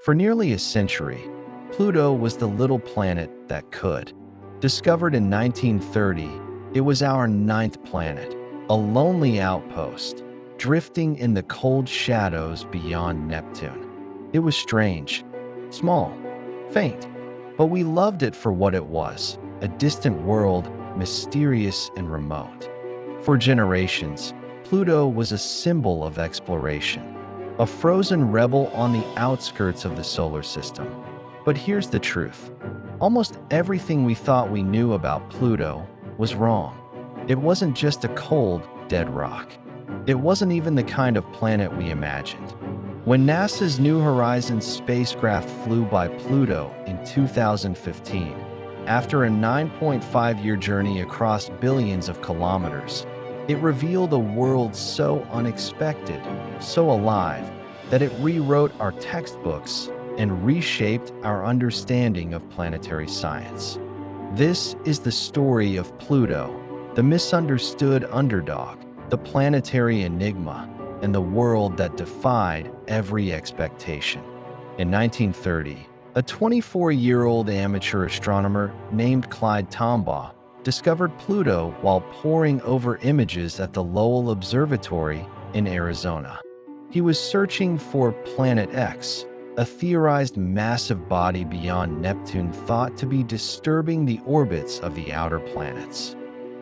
For nearly a century, Pluto was the little planet that could. Discovered in 1930, it was our ninth planet, a lonely outpost, drifting in the cold shadows beyond Neptune. It was strange, small, faint, but we loved it for what it was, a distant world, mysterious and remote. For generations, Pluto was a symbol of exploration, a frozen rebel on the outskirts of the solar system. But here's the truth. Almost everything we thought we knew about Pluto was wrong. It wasn't just a cold, dead rock. It wasn't even the kind of planet we imagined. When NASA's New Horizons spacecraft flew by Pluto in 2015, after a 9.5-year journey across billions of kilometers, it revealed a world so unexpected, so alive, that it rewrote our textbooks and reshaped our understanding of planetary science. This is the story of Pluto, the misunderstood underdog, the planetary enigma, and the world that defied every expectation. In 1930, a 24-year-old amateur astronomer named Clyde Tombaugh discovered Pluto while poring over images at the Lowell Observatory in Arizona. He was searching for Planet X, a theorized massive body beyond Neptune thought to be disturbing the orbits of the outer planets.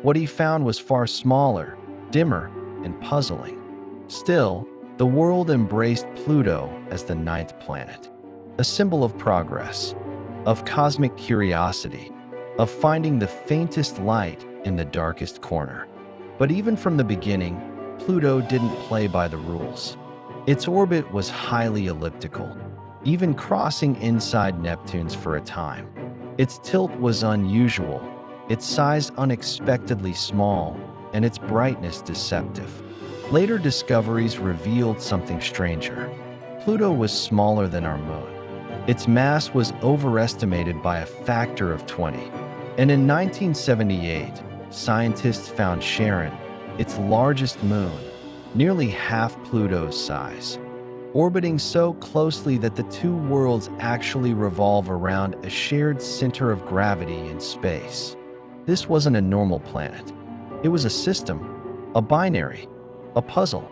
What he found was far smaller, dimmer, and puzzling. Still, the world embraced Pluto as the ninth planet, a symbol of progress, of cosmic curiosity, of finding the faintest light in the darkest corner. But even from the beginning, Pluto didn't play by the rules. Its orbit was highly elliptical, even crossing inside Neptune's for a time. Its tilt was unusual, its size unexpectedly small, and its brightness deceptive. Later discoveries revealed something stranger. Pluto was smaller than our moon. Its mass was overestimated by a factor of 20. And in 1978, scientists found Charon, its largest moon, nearly half Pluto's size, orbiting so closely that the two worlds actually revolve around a shared center of gravity in space. This wasn't a normal planet. It was a system, a binary, a puzzle.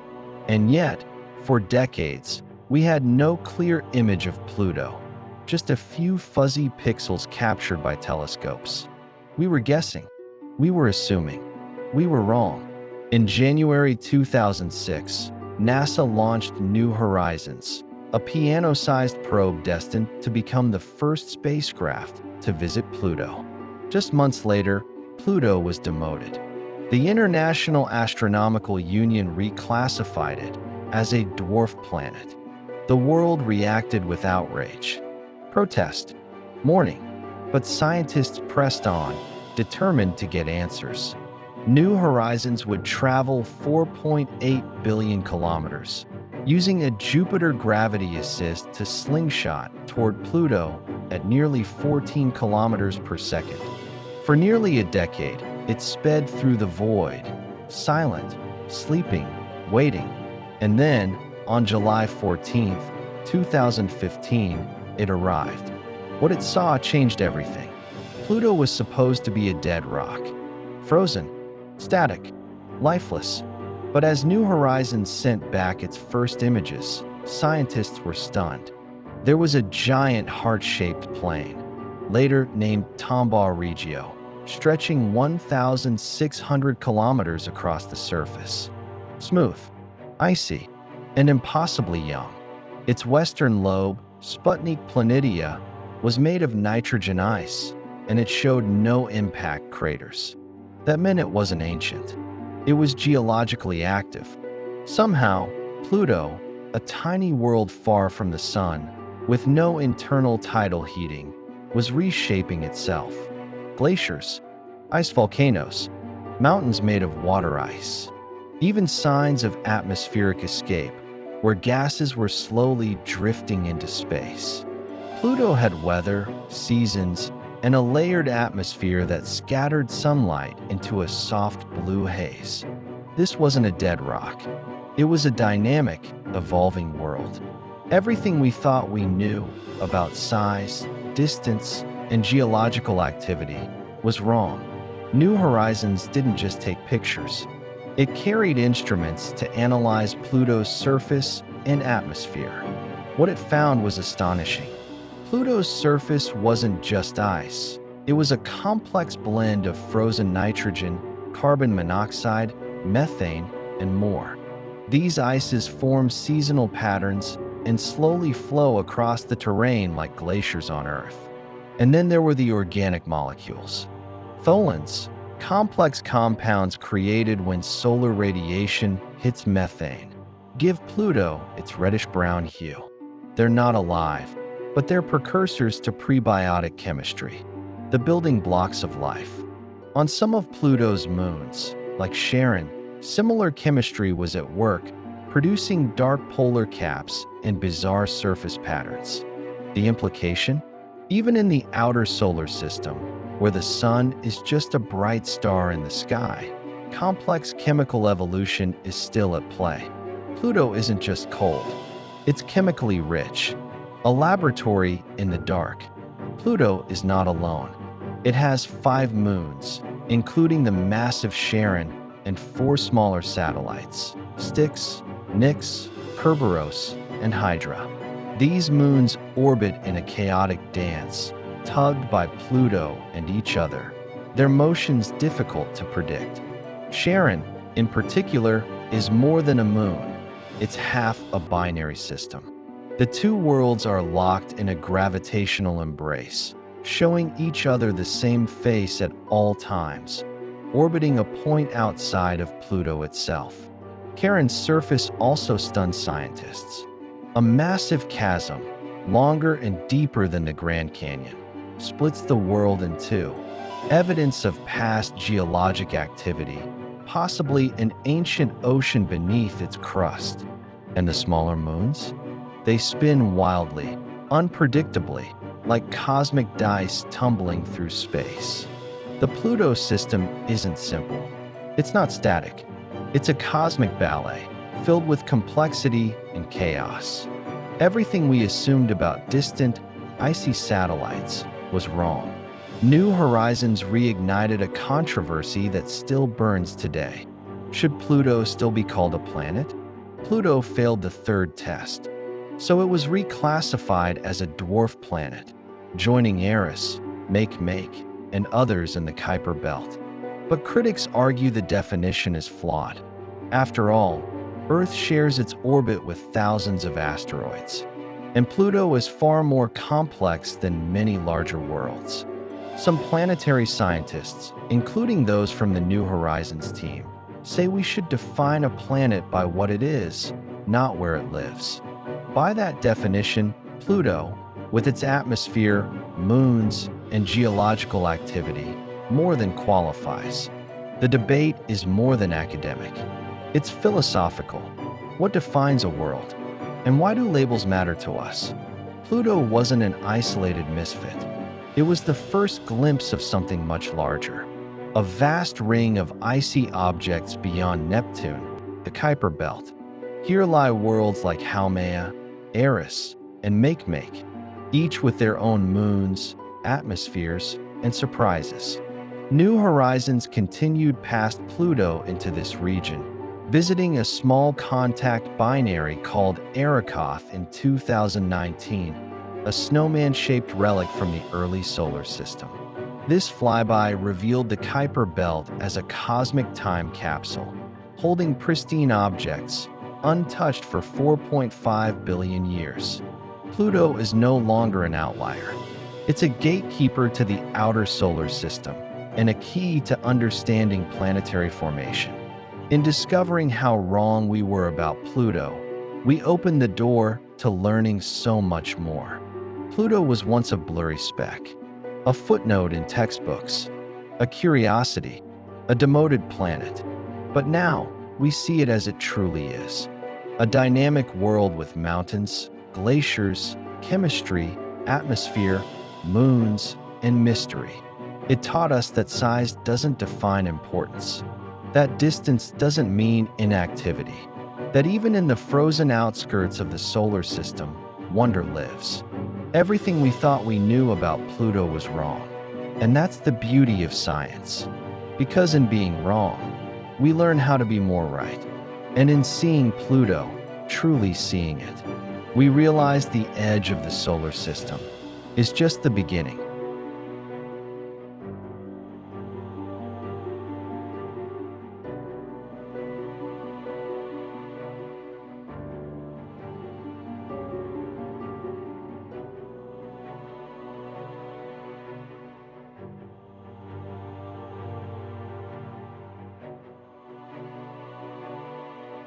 And yet, for decades, we had no clear image of Pluto, just a few fuzzy pixels captured by telescopes. We were guessing. We were assuming. We were wrong. In January 2006, NASA launched New Horizons, a piano-sized probe destined to become the first spacecraft to visit Pluto. Just months later, Pluto was demoted. The International Astronomical Union reclassified it as a dwarf planet. The world reacted with outrage, protest, mourning, but scientists pressed on, determined to get answers. New Horizons would travel 4.8 billion kilometers, using a Jupiter gravity assist to slingshot toward Pluto at nearly 14 kilometers per second. For nearly a decade, it sped through the void, silent, sleeping, waiting. And then, on July 14, 2015, it arrived. What it saw changed everything. Pluto was supposed to be a dead rock, frozen, static, lifeless. But as New Horizons sent back its first images, scientists were stunned. There was a giant heart-shaped plain, later named Tombaugh Regio, stretching 1,600 kilometers across the surface. Smooth, icy, and impossibly young. Its western lobe, Sputnik Planitia, was made of nitrogen ice, and it showed no impact craters. That meant it wasn't ancient. It was geologically active. Somehow, Pluto, a tiny world far from the sun, with no internal tidal heating, was reshaping itself. Glaciers, ice volcanoes, mountains made of water ice. Even signs of atmospheric escape, where gases were slowly drifting into space. Pluto had weather, seasons, and a layered atmosphere that scattered sunlight into a soft blue haze. This wasn't a dead rock. It was a dynamic, evolving world. Everything we thought we knew about size, distance, and geological activity was wrong. New Horizons didn't just take pictures. It carried instruments to analyze Pluto's surface and atmosphere. What it found was astonishing. Pluto's surface wasn't just ice. It was a complex blend of frozen nitrogen, carbon monoxide, methane, and more. These ices form seasonal patterns and slowly flow across the terrain like glaciers on Earth. And then there were the organic molecules. Tholins, complex compounds created when solar radiation hits methane, give Pluto its reddish-brown hue. They're not alive, but they're precursors to prebiotic chemistry, the building blocks of life. On some of Pluto's moons, like Charon, similar chemistry was at work, producing dark polar caps and bizarre surface patterns. The implication? Even in the outer solar system, where the sun is just a bright star in the sky, complex chemical evolution is still at play. Pluto isn't just cold, it's chemically rich. A laboratory in the dark. Pluto is not alone. It has 5 moons, including the massive Charon and 4 smaller satellites, Styx, Nix, Kerberos, and Hydra. These moons orbit in a chaotic dance, tugged by Pluto and each other, their motions difficult to predict. Charon, in particular, is more than a moon. It's half a binary system. The two worlds are locked in a gravitational embrace, showing each other the same face at all times, orbiting a point outside of Pluto itself. Charon's surface also stuns scientists. A massive chasm, longer and deeper than the Grand Canyon, splits the world in two, evidence of past geologic activity, possibly an ancient ocean beneath its crust. And the smaller moons? They spin wildly, unpredictably, like cosmic dice tumbling through space. The Pluto system isn't simple. It's not static. It's a cosmic ballet, filled with complexity and chaos. Everything we assumed about distant, icy satellites was wrong. New Horizons reignited a controversy that still burns today. Should Pluto still be called a planet? Pluto failed the third test, so it was reclassified as a dwarf planet, joining Eris, Makemake, and others in the Kuiper Belt. But critics argue the definition is flawed. After all, Earth shares its orbit with thousands of asteroids, and Pluto is far more complex than many larger worlds. Some planetary scientists, including those from the New Horizons team, say we should define a planet by what it is, not where it lives. By that definition, Pluto, with its atmosphere, moons, and geological activity, more than qualifies. The debate is more than academic. It's philosophical. What defines a world? And why do labels matter to us? Pluto wasn't an isolated misfit. It was the first glimpse of something much larger. A vast ring of icy objects beyond Neptune, the Kuiper Belt. Here lie worlds like Haumea, Eris, and Makemake, each with their own moons, atmospheres, and surprises. New Horizons continued past Pluto into this region, visiting a small contact binary called Arrokoth in 2019, a snowman-shaped relic from the early solar system. This flyby revealed the Kuiper Belt as a cosmic time capsule, holding pristine objects, untouched for 4.5 billion years. Pluto is no longer an outlier. It's a gatekeeper to the outer solar system and a key to understanding planetary formation. In discovering how wrong we were about Pluto, we opened the door to learning so much more. Pluto was once a blurry speck, a footnote in textbooks, a curiosity, a demoted planet. But now, we see it as it truly is. A dynamic world with mountains, glaciers, chemistry, atmosphere, moons, and mystery. It taught us that size doesn't define importance, that distance doesn't mean inactivity, that even in the frozen outskirts of the solar system, wonder lives. Everything we thought we knew about Pluto was wrong. And that's the beauty of science. Because in being wrong, we learn how to be more right. And in seeing Pluto, truly seeing it, we realize the edge of the solar system is just the beginning.